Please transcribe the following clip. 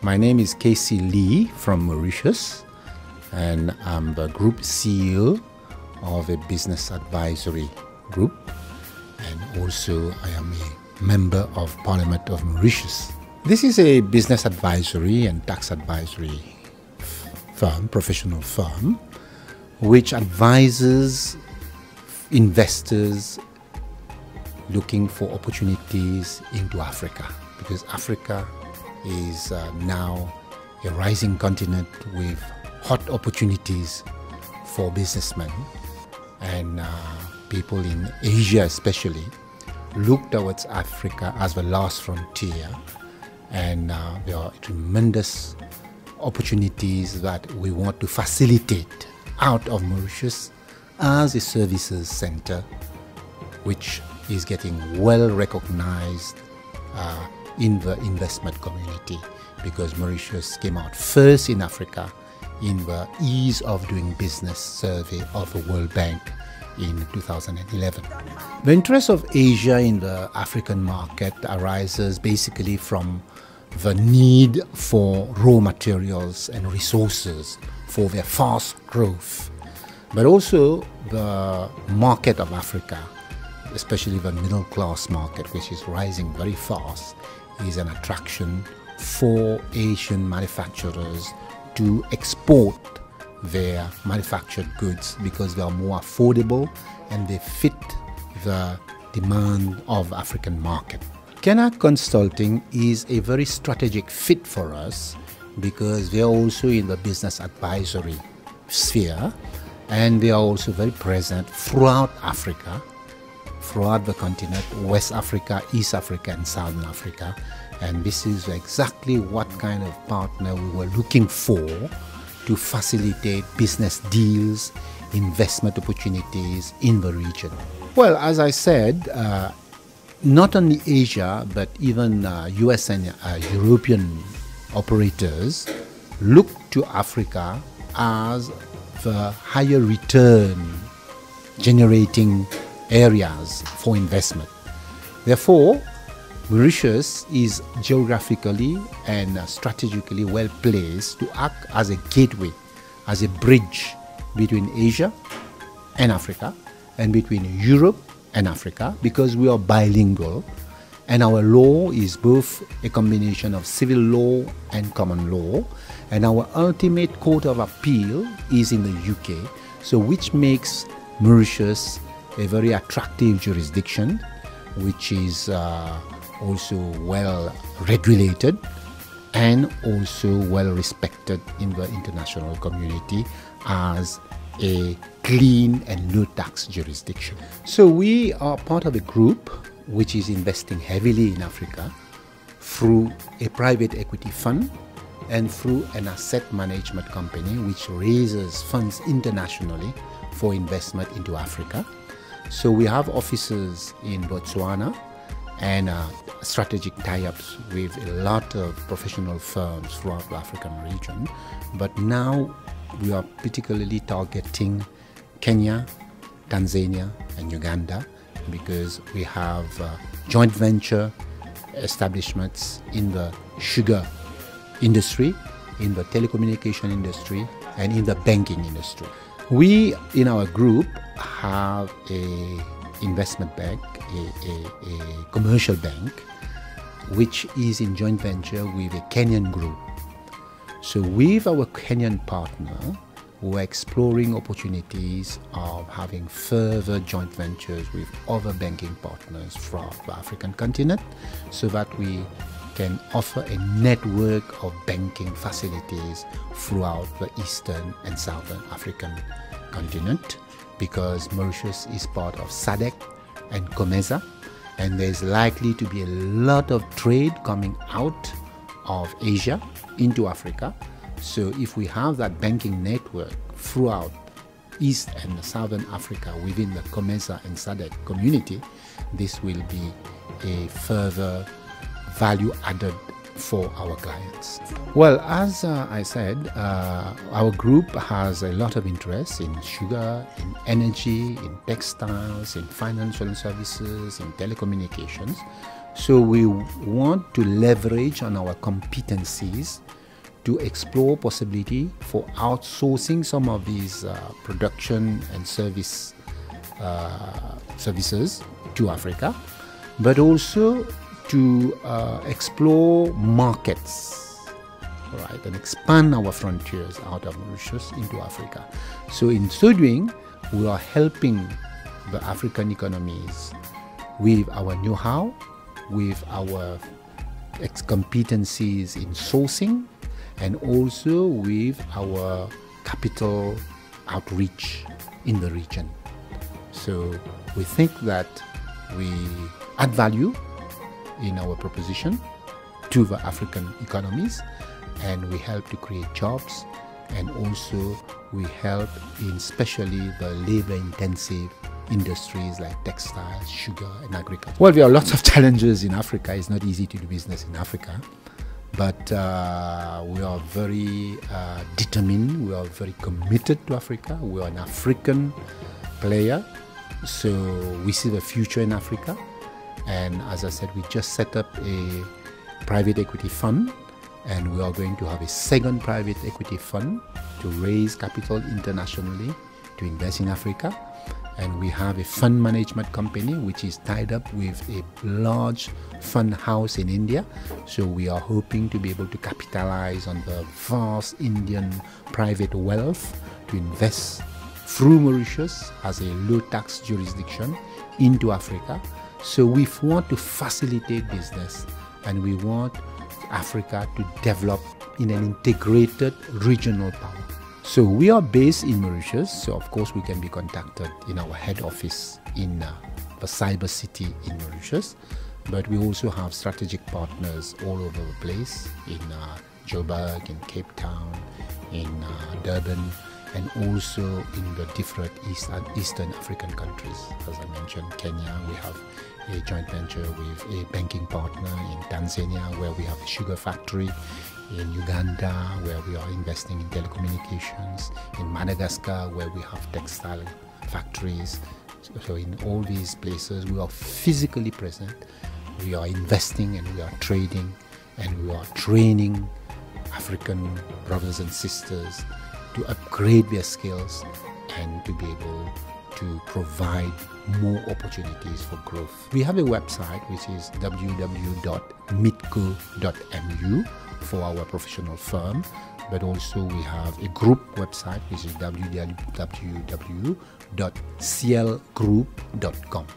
My name is Casey Lee from Mauritius, and I'm the Group CEO of a business advisory group, and also I am a member of Parliament of Mauritius. This is a business advisory and tax advisory firm, professional firm, which advises investors looking for opportunities into Africa, because Africa is now a rising continent with hot opportunities for businessmen, and people in Asia especially look towards Africa as the last frontier, and there are tremendous opportunities that we want to facilitate out of Mauritius as a services center, which is getting well recognized in the investment community, because Mauritius came out first in Africa in the Ease of Doing Business survey of the World Bank in 2011. The interest of Asia in the African market arises basically from the need for raw materials and resources for their fast growth, but also the market of Africa, especially the middle class market, which is rising very fast, is an attraction for Asian manufacturers to export their manufactured goods because they are more affordable and they fit the demand of African market. Kenna Consulting is a very strategic fit for us because they are also in the business advisory sphere, and they are also very present throughout Africa, throughout the continent, West Africa, East Africa and Southern Africa. And this is exactly what kind of partner we were looking for to facilitate business deals, investment opportunities in the region. Well, as I said, not only Asia, but even US and European operators look to Africa as the higher return generating areas for investment. Therefore, Mauritius is geographically and strategically well placed to act as a gateway, as a bridge between Asia and Africa, and between Europe and Africa, because we are bilingual and our law is both a combination of civil law and common law, and our ultimate court of appeal is in the UK, so which makes Mauritius a very attractive jurisdiction, which is also well regulated and also well respected in the international community as a clean and low tax jurisdiction. So we are part of a group which is investing heavily in Africa through a private equity fund and through an asset management company which raises funds internationally for investment into Africa. So we have offices in Botswana and strategic tie-ups with a lot of professional firms throughout the African region. But now we are particularly targeting Kenya, Tanzania and Uganda, because we have joint venture establishments in the sugar industry, in the telecommunication industry and in the banking industry. We in our group have a investment bank, a commercial bank, which is in joint venture with a Kenyan group. So with our Kenyan partner, we're exploring opportunities of having further joint ventures with other banking partners from the African continent, so that we can offer a network of banking facilities throughout the Eastern and Southern African continent, because Mauritius is part of SADC and COMESA, and there's likely to be a lot of trade coming out of Asia into Africa. So if we have that banking network throughout East and Southern Africa within the COMESA and SADC community, this will be a further value added for our clients. Well, as I said, our group has a lot of interest in sugar, in energy, in textiles, in financial services, in telecommunications. So we want to leverage on our competencies to explore possibility for outsourcing some of these production and services to Africa, but also to explore markets, right, and expand our frontiers out of Mauritius into Africa. So in so doing, we are helping the African economies with our know-how, with our competencies in sourcing, and also with our capital outreach in the region. So we think that we add value in our proposition to the African economies, and we help to create jobs, and also we help in especially the labor-intensive industries like textiles, sugar, and agriculture. Well, there are lots of challenges in Africa. It's not easy to do business in Africa, but we are very determined, we are very committed to Africa. We are an African player, so we see the future in Africa. And as I said, we just set up a private equity fund, and we are going to have a second private equity fund to raise capital internationally to invest in Africa. And we have a fund management company which is tied up with a large fund house in India. So we are hoping to be able to capitalize on the vast Indian private wealth to invest through Mauritius as a low tax jurisdiction into Africa. So we want to facilitate business, and we want Africa to develop in an integrated regional power. So we are based in Mauritius, so of course we can be contacted in our head office in the cyber city in Mauritius, but we also have strategic partners all over the place in Joburg, in Cape Town, in Durban, and also in the different Eastern African countries. As I mentioned, Kenya, we have a joint venture with a banking partner in Tanzania, where we have a sugar factory, in Uganda, where we are investing in telecommunications, in Madagascar, where we have textile factories. So in all these places, we are physically present, we are investing, and we are trading, and we are training African brothers and sisters to upgrade their skills and to be able to provide more opportunities for growth. We have a website which is www.mitco.mu for our professional firm, but also we have a group website which is www.clgroup.com.